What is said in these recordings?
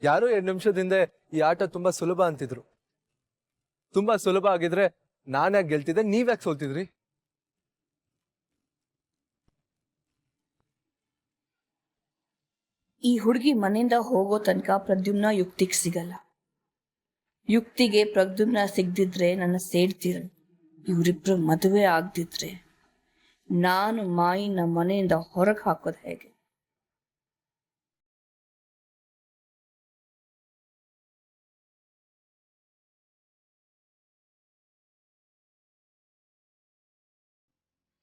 ಯಾರೋ 2 ನಿಮಿಷದಿಂದ ಈ ಆಟ ತುಂಬಾ ಸುಲಭ ಅಂತಿದ್ರು. ತುಂಬಾ ಸುಲಭ ಆಗಿದ್ರೆ ನಾನ್ಯಾಕೆ ಗೆಲ್ತಿದ್ದೆ, ನೀವ್ಯಾಕೆ ಸೋಲ್ತಿದ್ರಿ? ಈ ಹುಡುಗಿ ಮನೆಯಿಂದ ಹೋಗೋ ತನಕ ಪ್ರದ್ಯುಮ್ನ ಯುಕ್ತಿಗೆ ಸಿಗಲ್ಲ. ಯುಕ್ತಿಗೆ ಪ್ರದ್ಯುಮ್ನ ಸಿಗದಿದ್ರೆ ನನ್ನ ಸೇಡ್ತೀರ. ಇವರಿಬ್ರು ಮದುವೆ ಆಗದಿದ್ರೆ ನಾನು ಮಾಯಿನ ಮನೆಯಿಂದ ಹೊರಗೆ ಹಾಕೋದು ಹೇಗೆ?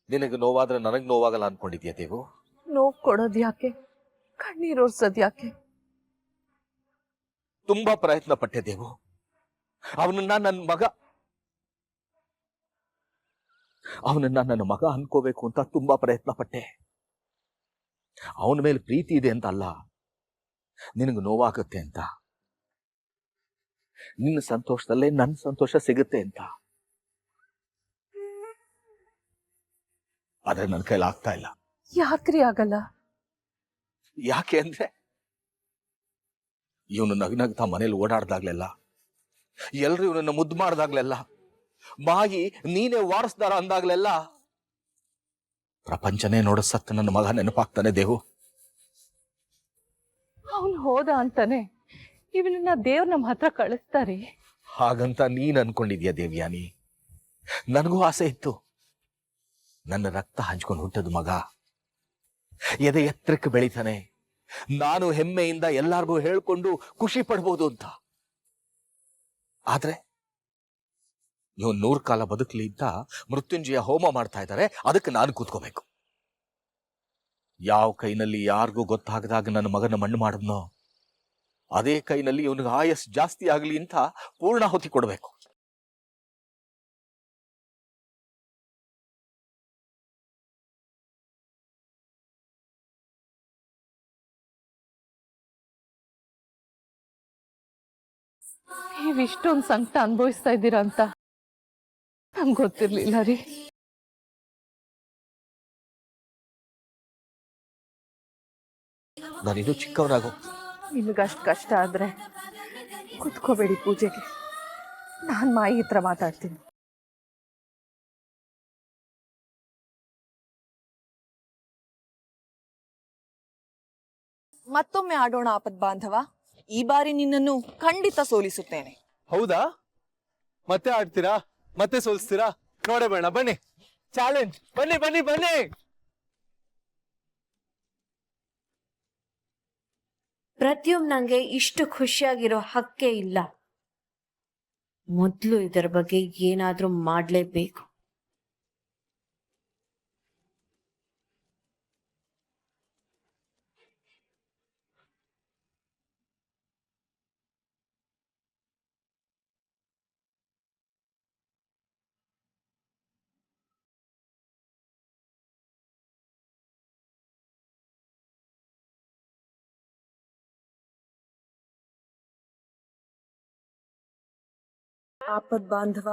ನಿನಗೆ ನೋವಾದ್ರೆ ನನಗೆ ನೋವಾಗಲ್ಲ ಅನ್ಕೊಂಡಿದ್ಯಾ ದೇವು? ನೋವು ಕೊಡೋದು ಯಾಕೆ, ಕಣ್ಣೀರೋರ್ಸೋದು ಯಾಕೆ? ತುಂಬಾ ಪ್ರಯತ್ನ ಪಟ್ಟೆ ದೇವು. ಅವನನ್ನ ನನ್ನ ಮಗ ಅನ್ಕೋಬೇಕು ಅಂತ ತುಂಬಾ ಪ್ರಯತ್ನ ಪಟ್ಟೆ. ಅವನ ಮೇಲೆ ಪ್ರೀತಿ ಇದೆ ಅಂತ ಅಲ್ಲ, ನಿನಗೆ ನೋವಾಗುತ್ತೆ ಅಂತ, ನಿನ್ನ ಸಂತೋಷದಲ್ಲೇ ನನ್ನ ಸಂತೋಷ ಸಿಗುತ್ತೆ ಅಂತ. ಆದ್ರೆ ನನ್ನ ಕೈಲಿ ಆಗ್ತಾ ಇಲ್ಲ. ಯಾಕ್ರಿ ಆಗಲ್ಲ? ಯಾಕೆ ಅಂದ್ರೆ ಇವನು ನಗ್ನಗ್ತಾ ಮನೇಲಿ ಓಡಾಡ್ದಾಗ್ಲೆಲ್ಲ, ಎಲ್ರು ಇವನನ್ನ ಮುದ್ದು ಮಾಡ್ದಾಗ್ಲೆಲ್ಲ, ಮಾಯಿ ನೀನೇ ವಾರಸ್ದಾರ ಅಂದಾಗ್ಲೆಲ್ಲ ಪ್ರಪಂಚನೇ ನೋಡಸತ್ತ ನನ್ನ ಮಗ ನೆನಪಾಗ್ತಾನೆ ದೇವು. ಅವನು ಹೋದ ಅಂತಾನೆ ಇವನನ್ನ ದೇವ್ರ ನಮ್ಮ ಹತ್ರ ಕಳಿಸ್ತಾರೆ. ಹಾಗಂತ ನೀನ್ ಅನ್ಕೊಂಡಿದ್ಯಾ ದೇವ್ಯಾನಿ? ನನಗೂ ಆಸೆ ಇತ್ತು, ನನ್ನ ರಕ್ತ ಹಂಚ್ಕೊಂಡು ಹುಟ್ಟದ ಮಗ ಎದೆ ಎತ್ತರಕ್ಕೆ ಬೆಳಿತಾನೆ, ನಾನು ಹೆಮ್ಮೆಯಿಂದ ಎಲ್ಲಾರ್ಗೂ ಹೇಳ್ಕೊಂಡು ಖುಷಿ ಪಡ್ಬೋದು ಅಂತ. ಆದ್ರೆ ನೀವು 100 ಕಾಲ ಬದುಕಲಿ ಅಂತ ಮೃತ್ಯುಂಜಯ ಹೋಮ ಮಾಡ್ತಾ ಇದ್ದಾರೆ, ಅದಕ್ಕೆ ನಾನು ಕೂತ್ಕೋಬೇಕು. ಯಾವ ಕೈನಲ್ಲಿ ಯಾರಿಗೂ ಗೊತ್ತಾಗದಾಗ ನನ್ನ ಮಗನ ಮಣ್ಣು ಮಾಡಿದ್ನೋ, ಅದೇ ಕೈನಲ್ಲಿ ಇವನಿಗೆ ಆಯಸ್ ಜಾಸ್ತಿ ಆಗಲಿ ಅಂತ ಪೂರ್ಣಾಹುತಿ ಕೊಡಬೇಕು. ನೀವಿಷ್ಟೊಂದು ಸಂಕಟ ಅನುಭವಿಸ್ತಾ ಇದ್ದೀರಾ ಅಂತ ನಮ್ಗೆ ಗೊತ್ತಿರ್ಲಿಲ್ಲ ರೀ. ನಾನಿದು ಚಿಕ್ಕವನಾಗೋ. ನಿಮಗಷ್ಟು ಕಷ್ಟ ಆದ್ರೆ ಕುತ್ಕೋಬೇಡಿ ಪೂಜೆಗೆ, ನಾನು ಮಾಯಿ ಹತ್ರ ಮಾತಾಡ್ತೀನಿ. ಮತ್ತೊಮ್ಮೆ ಆಡೋಣ ಆಪದ್ ಬಾಂಧವ. ಈ ಬಾರಿ ನಿನ್ನನ್ನು ಖಂಡಿತ ಸೋಲಿಸುತ್ತೇನೆ. ಹೌದಾ? ಮತ್ತೆ ಆಡ್ತೀರಾ? ಮತ್ತೆ ಸೋಲ್ಸ್ತೀರಾ? ನೋಡೇ ಬೇಡ, ಬನ್ನಿ ಚಾಲೆಂಜ್, ಬನ್ನಿ ಬನ್ನಿ ಬನ್ನಿ. ಪ್ರದ್ಯುಮ್ನಂಗೆ ಇಷ್ಟು ಖುಷಿಯಾಗಿರೋ ಹಕ್ಕೇ ಇಲ್ಲ. ಮೊದಲು ಇದರ ಬಗ್ಗೆ ಏನಾದ್ರೂ ಮಾಡ್ಲೇಬೇಕು. ಆಪದ್ ಬಾಂಧವ,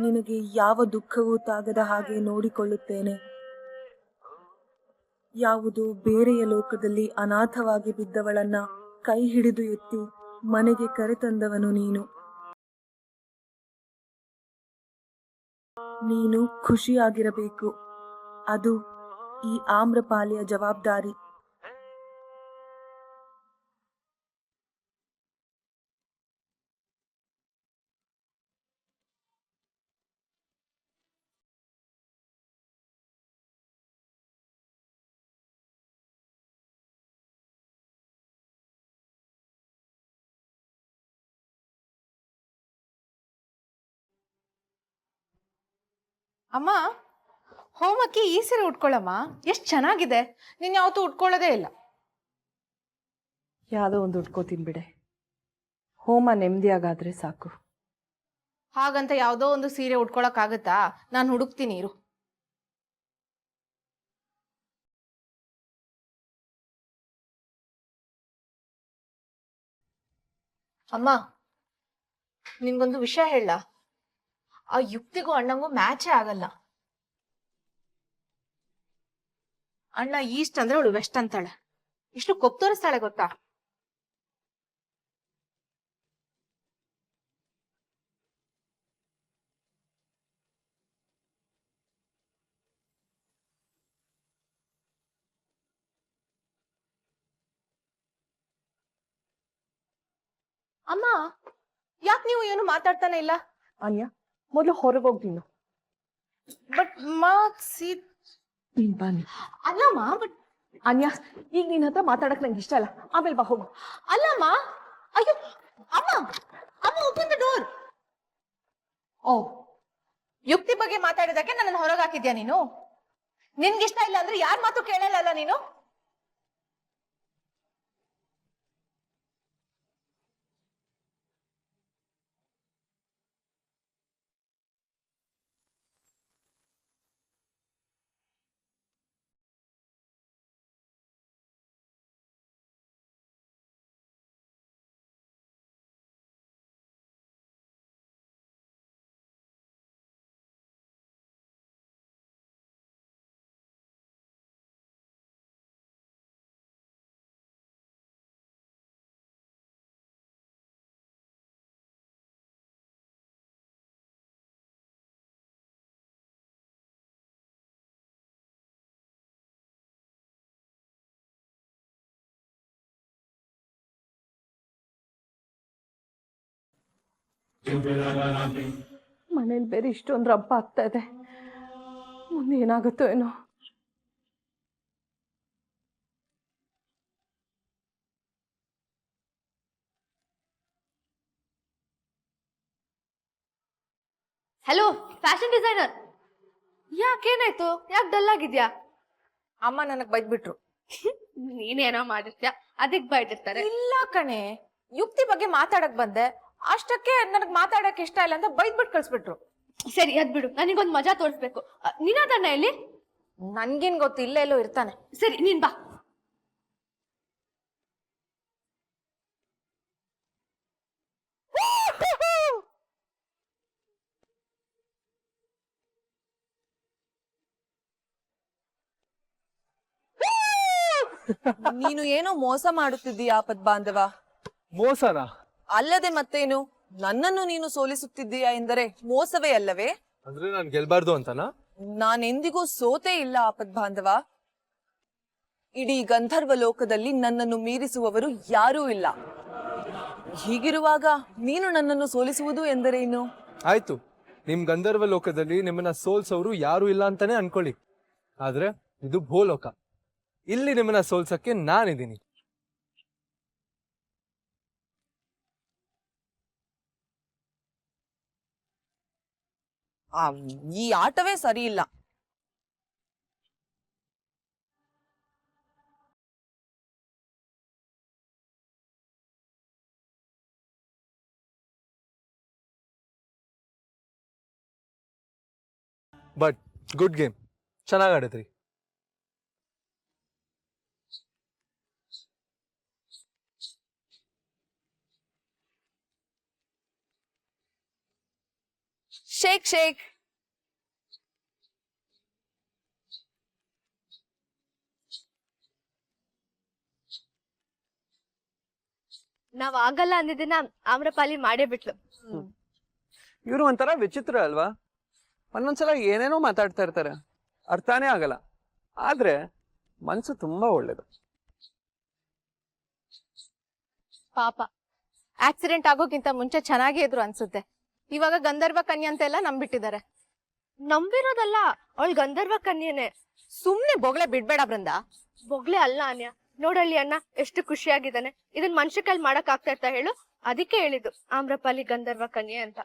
ನಿನಗೆ ಯಾವ ದುಃಖವೂ ತಾಗದ ಹಾಗೆ ನೋಡಿಕೊಳ್ಳುತ್ತೇನೆ. ಯಾವುದೋ ಬೇರೆಯ ಲೋಕದಲ್ಲಿ ಅನಾಥವಾಗಿ ಬಿದ್ದವಳನ್ನ ಕೈ ಹಿಡಿದು ಎತ್ತಿ ಮನೆಗೆ ಕರೆತಂದವನು ನೀನು. ನೀನು ಖುಷಿಯಾಗಿರಬೇಕು, ಅದು ಈ ಆಮ್ರಪಾಲಿಯ ಜವಾಬ್ದಾರಿ. ಅಮ್ಮ, ಹೋಮಕ್ಕೆ ಈ ಸೀರೆ ಉಟ್ಕೊಳ್ಳಮ್ಮ, ಎಷ್ಟು ಚೆನ್ನಾಗಿದೆ. ನೀನ್ ಯಾವತ್ತೂ ಉಟ್ಕೊಳ್ಳೋದೇ ಇಲ್ಲ. ಯಾವುದೋ ಒಂದು ಉಟ್ಕೋತೀನಿ ಬಿಡೆ, ಹೋಮ ನೆಮ್ಮದಿಯಾಗಾದ್ರೆ ಸಾಕು. ಹಾಗಂತ ಯಾವುದೋ ಒಂದು ಸೀರೆ ಉಟ್ಕೊಳಕ್ಕಾಗತ್ತಾ? ನಾನು ಹುಡುಕ್ತೀನಿ ಇರು. ಅಮ್ಮ, ನಿನ್ಗೊಂದು ವಿಷಯ ಹೇಳ. ಆ ಯುಕ್ತಿಗೂ ಅಣ್ಣಂಗೂ ಮ್ಯಾಚೇ ಆಗಲ್ಲ. ಅಣ್ಣ ಈಸ್ಟ್ ಅಂದ್ರೆ ಅವಳು ವೆಸ್ಟ್ ಅಂತಾಳೆ. ಎಷ್ಟು ಕೊಪ್ ತೋರಿಸ್ತಾಳೆ ಗೊತ್ತಾ? ಅಮ್ಮ ಯಾಕೆ ನೀವು ಏನು ಮಾತಾಡ್ತಾನೆ ಇಲ್ಲ? ಅನ್ಯ ಮೊದಲು ಹೊರಗೋಗ್ ನೀನು. ಬಟ್ ಮಾರ್ಕ್ಸಿ ಬನ್ನಿ ಅಲ್ಲಮ್ಮ. ಬಟ್ ಅನ್ಯ, ಈಗ ನಿನ್ ಹತ್ರ ಮಾತಾಡಕ್ ನಂಗೆ ಇಷ್ಟ ಇಲ್ಲ. ಆಮೇಲೆ ಬಾ ಹೋಗು. ಅಲ್ಲಮ್ಮ. ಅಯ್ಯೋ ಅಮ್ಮ, ಅಮ್ಮ ಓಪನ್ ದ ಡೋರ್. ಓ, ಯುಕ್ತಿ ಬಗ್ಗೆ ಮಾತಾಡಿದಕ್ಕೆ ನನ್ನನ್ನು ಹೊರಗೆ ಹಾಕಿದ್ಯಾ ನೀನು? ನಿನ್ಗಿಷ್ಟ ಇಲ್ಲ ಅಂದ್ರೆ ಯಾರ್ ಮಾತು ಕೇಳಲ್ಲ ನೀನು? ಮನೇಲಿ ಬೇರೆ ಇಷ್ಟೊಂದು ರಬ್ಬ ಆಗ್ತಾ ಇದೆ. ಮುಂದೆ ಏನಾಗುತ್ತೋ ಏನೋ. ಹಲೋ ಫ್ಯಾಷನ್ ಡಿಸೈನರ್, ಯಾಕೇನಾಯ್ತು? ಯಾಕೆ ಡಲ್ ಆಗಿದ್ಯಾ? ಅಮ್ಮ ನನಗ್ ಬೈದ್ಬಿಟ್ರು. ನೀನೇನೋ ಮಾಡಿರ್ತ್ಯಾ, ಅದಕ್ ಬೈದಿರ್ತಾರೆ. ಇಲ್ಲ ಕಣೆ, ಯುಕ್ತಿ ಬಗ್ಗೆ ಮಾತಾಡಕ್ ಬಂದೆ, ಅಷ್ಟಕ್ಕೆ ನನಗ್ ಮಾತಾಡಕ್ ಇಷ್ಟ ಇಲ್ಲ ಅಂತ ಬೈದ್ಬಿಟ್ಟು ಕಳ್ಸ್ಬಿಟ್ರು. ಸರಿ ಅದ್ ಬಿಡು, ನನಗೊಂದು ಮಜಾ ತೋರಿಸ್ಬೇಕು. ನೀನಾದಣ್ಣ ಎಲ್ಲಿ? ನನ್ಗೇನ್ ಗೊತ್ತು, ಇಲ್ಲೇ ಎಲ್ಲೋ ಇರ್ತಾನೆ. ಸರಿ ನೀನ್ ಬಾ. ನೀನು ಏನೋ ಮೋಸ ಮಾಡುತ್ತಿದ್ದೀಯಾ ಆಪದ್ ಬಾಂಧವ. ಮೋಸನಾ? ಅಲ್ಲದೆ ಮತ್ತೇನು, ನನ್ನನ್ನು ನೀನು ಸೋಲಿಸುತ್ತಿದ್ದೀಯಾ ಎಂದರೆ ಮೋಸವೇ ಅಲ್ಲವೇ? ಅಂದ್ರೆ ನಾನ್ ಗೆಲ್ಬಾರ್ದು ಅಂತನಾ? ನಾನೆಂದಿಗೂ ಸೋತೇ ಇಲ್ಲ ಆಪದ್ ಬಾಂಧವ. ಇಡೀ ಗಂಧರ್ವ ಲೋಕದಲ್ಲಿ ನನ್ನನ್ನು ಮೀರಿಸುವವರು ಯಾರೂ ಇಲ್ಲ. ಹೀಗಿರುವಾಗ ನೀನು ನನ್ನನ್ನು ಸೋಲಿಸುವುದು ಎಂದರೇನು? ಆಯ್ತು, ನಿಮ್ ಗಂಧರ್ವ ಲೋಕದಲ್ಲಿ ನಿಮ್ಮನ್ನ ಸೋಲ್ಸೋರು ಯಾರು ಇಲ್ಲ ಅಂತಾನೆ ಅನ್ಕೊಳ್ಳಿ. ಆದ್ರೆ ಇದು ಭೂಲೋಕ, ಇಲ್ಲಿ ನಿಮ್ಮನ್ನ ಸೋಲ್ಸಕ್ಕೆ ನಾನಿದ್ದೀನಿ. ಈ ಆಟವೇ ಸರಿ ಇಲ್ಲ. ಬಟ್ ಗುಡ್ ಗೇಮ್, ಚೆನ್ನಾಗ್ ಆಡಿದ್ರಿ. Shake shake. ನಾವ್ ಆಗಲ್ಲ ಅಂದಿದ್ದನ್ನ ಆಮ್ರಪಾಲಿ ಮಾಡೇ ಬಿಟ್ಲು. ಇವರು ಒಂಥರ ವಿಚಿತ್ರ ಅಲ್ವಾ? ಒಂದೊಂದ್ಸಲ ಏನೇನೋ ಮಾತಾಡ್ತಾ ಇರ್ತಾರೆ, ಅರ್ಥನೇ ಆಗಲ್ಲ. ಆದ್ರೆ ಮನ್ಸು ತುಂಬಾ ಒಳ್ಳೇದು. ಪಾಪ, ಆಕ್ಸಿಡೆಂಟ್ ಆಗೋಕ್ಕಿಂತ ಮುಂಚೆ ಚೆನ್ನಾಗೇ ಇದ್ರು ಅನ್ಸುತ್ತೆ. ಇವಾಗ ಗಂಧರ್ವ ಕನ್ಯೆ ಅಂತೆಲ್ಲ ನಂಬಿಟ್ಟಿದ್ದಾರೆ. ನಂಬಿರೋದಲ್ಲ, ಅವಳು ಗಂಧರ್ವ ಕನ್ಯೆನೆ. ಸುಮ್ನೆ ಬೊಗ್ಳೆ ಬಿಡ್ಬೇಡ ಬೃಂದ. ಬೊಗ್ಲೆ ಅಲ್ಲ ಅನ್ಯ. ನೋಡಲ್ಲಿ ಅಣ್ಣ ಎಷ್ಟು ಖುಷಿಯಾಗಿದ್ದಾನೆ. ಇದನ್ ಮನುಷ್ಯ ಕೈಲಿ ಮಾಡಕ್ ಆಗ್ತಾ ಇರ್ತಾ ಹೇಳು? ಅದಕ್ಕೆ ಹೇಳಿದ್ದು ಆಮ್ರಪಾಲಿ ಗಂಧರ್ವ ಕನ್ಯೆ ಅಂತ.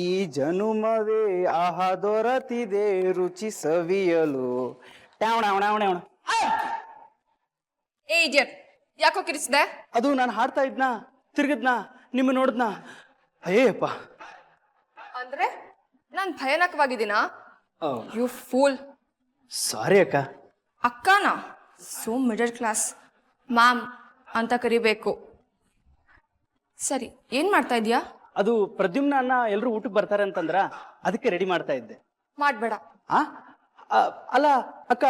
ಈ ಜನುಮವೇ ಆಹಾ ದೊರತಿದೆ ರುಚಿ ಸವಿಯಲು. ಏ ಇಡಿಯಟ್, ಯಾಕೋ ಕಿರಿಸಿದೆ? ಅದು ನಾನು ಹಾಡ್ತಾ ಇದ್ನಾ, ತಿರ್ಗದ್ನಾ, ನಿಮ್ಮ ನೋಡಿದ್ನಾ. ಅಯ್ಯಪ್ಪ, ಅಂದ್ರೆ ನಾನ್ ಭಯಾನಕವಾಗಿದ್ದೀನಾ? You fool. ಸಾರಿ ಅಕ್ಕ. ಅಕ್ಕನಾ? So middle class. ಮ್ಯಾಮ್ ಅಂತ ಕರಿಬೇಕು. ಸರಿ, ಏನ್ ಮಾಡ್ತಾ ಇದೀಯಾ? ಅದು ಪ್ರದ್ಯುಮ್ನ ಅಣ್ಣ ಎಲ್ರು ಊಟಕ್ಕೆ ಬರ್ತಾರೆ ಅಂತಂದ್ರ, ಅದಕ್ಕೆ ರೆಡಿ ಮಾಡ್ತಾ ಇದ್ದೆ. ಮಾಡ್ಬೇಡ. ಅಲ್ಲ ಅಕ್ಕ,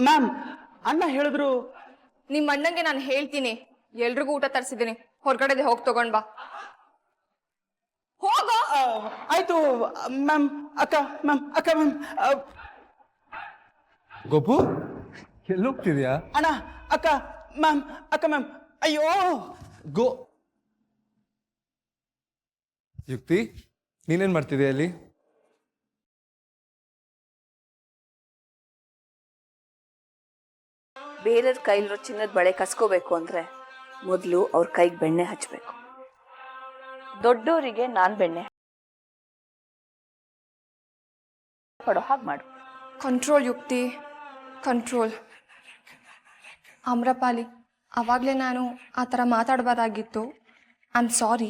ಮ್ಯಾಮ್ ಅಣ್ಣ ಹೇಳಿದ್ರು. ನಿಮ್ ಅಣ್ಣಂಗೆ ನಾನು ಹೇಳ್ತೀನಿ, ಎಲ್ರಿಗೂ ಊಟ ತರಿಸಿದ್ದೀನಿ, ಹೊರಗಡೆ ಹೋಗಿ ತಗೊಂಡ್ ಬಾ. ಹೋಗೋ. ಆಯ್ತು ಮ್ಯಾಮ್. ಅಕ್ಕ ಮ್ಯಾಮ್, ಅಕ್ಕ ಮ್ಯಾಮ್. ಗೋಪು ಎಲ್ಲೋಗ್ತಿದ್ಯಾ? ಅಣ್ಣ ಅಕ್ಕ ಮ್ಯಾಮ್ ಅಕ್ಕ ಮ್ಯಾಮ್ ಅಯ್ಯೋ ಗೋ ಯುಕ್ತಿ, ನೀನೇನ್ ಮಾಡ್ತಿದ್ಯಾ ಅಲ್ಲಿ? ಬೇರೆಯವ್ರ ಕೈಲಿರೋ ಚಿನ್ನದ ಬಳೆ ಕಸ್ಕೋಬೇಕು ಅಂದ್ರೆ ಮೊದಲು ಅವ್ರ ಕೈಗೆ ಬೆಣ್ಣೆ ಹಚ್ಚಬೇಕು. ದೊಡ್ಡೋರಿಗೆ ನಾನ್ ಬೆಣ್ಣೆ ಪಡೋ ಹಾಗೆ ಮಾಡು. ಕಂಟ್ರೋಲ್ ಯುಕ್ತಿ, ಕಂಟ್ರೋಲ್. ಆಮ್ರಪಾಲಿ, ಆವಾಗಲೇ ನಾನು ಆ ಥರ ಮಾತಾಡಬಾರ್ದಾಗಿತ್ತು. I am sorry.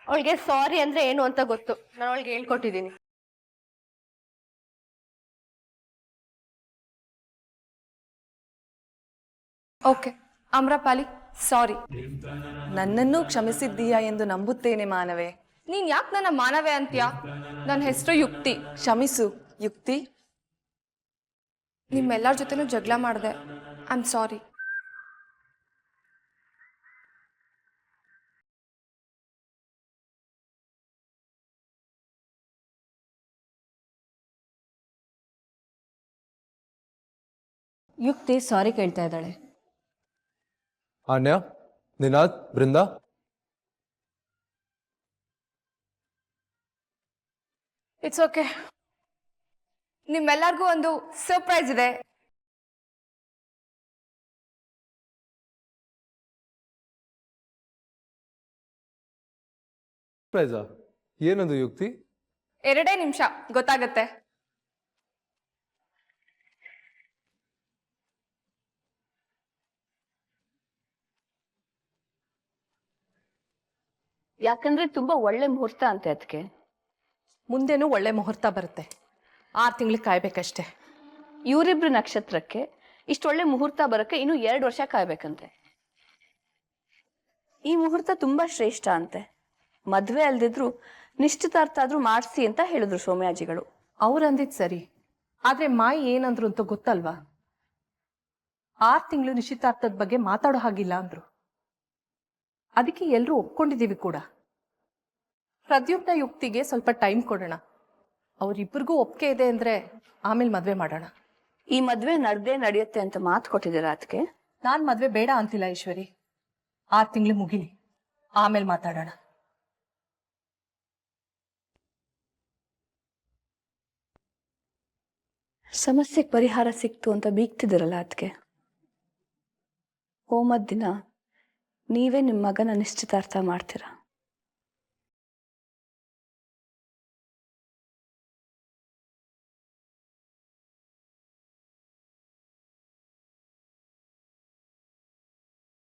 ಅವಳಿಗೆ ಸಾರಿ ಅಂದ್ರೆ ಏನು ಅಂತ ಗೊತ್ತು. ನಾನು ಅವಳಿಗೆ ಹೇಳ್ಕೊಟ್ಟಿದ್ದೀನಿ. ಓಕೆ ಆಮ್ರಪಾಲಿ, ಸಾರಿ. ನನ್ನನ್ನು ಕ್ಷಮಿಸಿದ್ದೀಯಾ ಎಂದು ನಂಬುತ್ತೇನೆ ಮಾನವೇ. ನೀನ್ ಯಾಕೆ ನನ್ನ ಮಾನವೇ ಅಂತೀಯಾ? ನನ್ನ ಹೆಸರು ಯುಕ್ತಿ. ಕ್ಷಮಿಸು ಯುಕ್ತಿ. ನಿಮ್ಮೆಲ್ಲರ ಜೊತೆನೂ ಜಗಳ ಮಾಡಿದೆ. I am sorry. ಯುಕ್ತಿ ಸಾರಿ ಕೇಳ್ತಾ ಇದ್ದಾಳೆ. Anya, Ninad, Brinda, it's okay. ನಿಮ್ಮೆಲ್ಲರಿಗೂ ಒಂದು ಸರ್ಪ್ರೈಸ್ ಇದೆ. ಪ್ರೈಸಾ? ಏನದು ಯುಕ್ತಿ? 2 ನಿಮಿಷ ಗೊತ್ತಾಗತ್ತೆ. ಯಾಕಂದ್ರೆ ತುಂಬಾ ಒಳ್ಳೆ ಮುಹೂರ್ತ ಅಂತೆ ಅದಕ್ಕೆ. ಮುಂದೇನೂ ಒಳ್ಳೆ ಮುಹೂರ್ತ ಬರುತ್ತೆ. 6 ತಿಂಗಳು ಕಾಯ್ಬೇಕಷ್ಟೆ. ಇವರಿಬ್ರು ನಕ್ಷತ್ರಕ್ಕೆ ಇಷ್ಟೊಳ್ಳೆ ಮುಹೂರ್ತ ಬರೋಕ್ಕೆ ಇನ್ನು 2 ವರ್ಷ ಕಾಯ್ಬೇಕಂತೆ. ಈ ಮುಹೂರ್ತ ತುಂಬಾ ಶ್ರೇಷ್ಠ ಅಂತೆ. ಮದ್ವೆ ಅಲ್ದಿದ್ರು ನಿಶ್ಚಿತಾರ್ಥ ಆದ್ರೂ ಮಾಡಿಸಿ ಅಂತ ಹೇಳಿದ್ರು ಸೋಮ್ಯಾಜಿಗಳು. ಅವ್ರು ಅಂದಿದ್ ಸರಿ, ಆದ್ರೆ ಮಾಯಿ ಏನಂದ್ರು ಅಂತ ಗೊತ್ತಲ್ವಾ? 6 ತಿಂಗಳು ನಿಶ್ಚಿತಾರ್ಥದ ಬಗ್ಗೆ ಮಾತಾಡೋ ಹಾಗಿಲ್ಲ ಅಂದ್ರು. ಅದಕ್ಕೆ ಎಲ್ಲರೂ ಒಪ್ಕೊಂಡಿದ್ದೀವಿ ಕೂಡ. ಪ್ರದ್ಯುಮ್ನ ಯುಕ್ತಿಗೆ ಸ್ವಲ್ಪ ಟೈಮ್ ಕೊಡೋಣ. ಅವರಿಬ್ಬರಿಗೂ ಒಪ್ಪಿಗೆ ಇದೆ ಅಂದ್ರೆ ಆಮೇಲೆ ಮದ್ವೆ ಮಾಡೋಣ. ಈ ಮದ್ವೆ ನಡೆಯುತ್ತೆ ಅಂತ ಮಾತು ಕೊಟ್ಟಿದ್ದೀರಾ ಅದಕ್ಕೆ? ನಾನ್ ಮದ್ವೆ ಬೇಡ ಅಂತಿಲ್ಲ ಈಶ್ವರಿ. 6 ತಿಂಗಳು ಮುಗಿಲಿ, ಆಮೇಲೆ ಮಾತಾಡೋಣ. ಸಮಸ್ಯೆಗೆ ಪರಿಹಾರ ಸಿಕ್ತು ಅಂತ ಬೀಗ್ತಿದ್ದೀರಲ್ಲ ಅದಕ್ಕೆ. ಹೋಮದ ದಿನ ನೀವೇ ನಿಮ್ಮ ಮಗನ ನಿಶ್ಚಿತಾರ್ಥ ಮಾಡ್ತೀರಾ?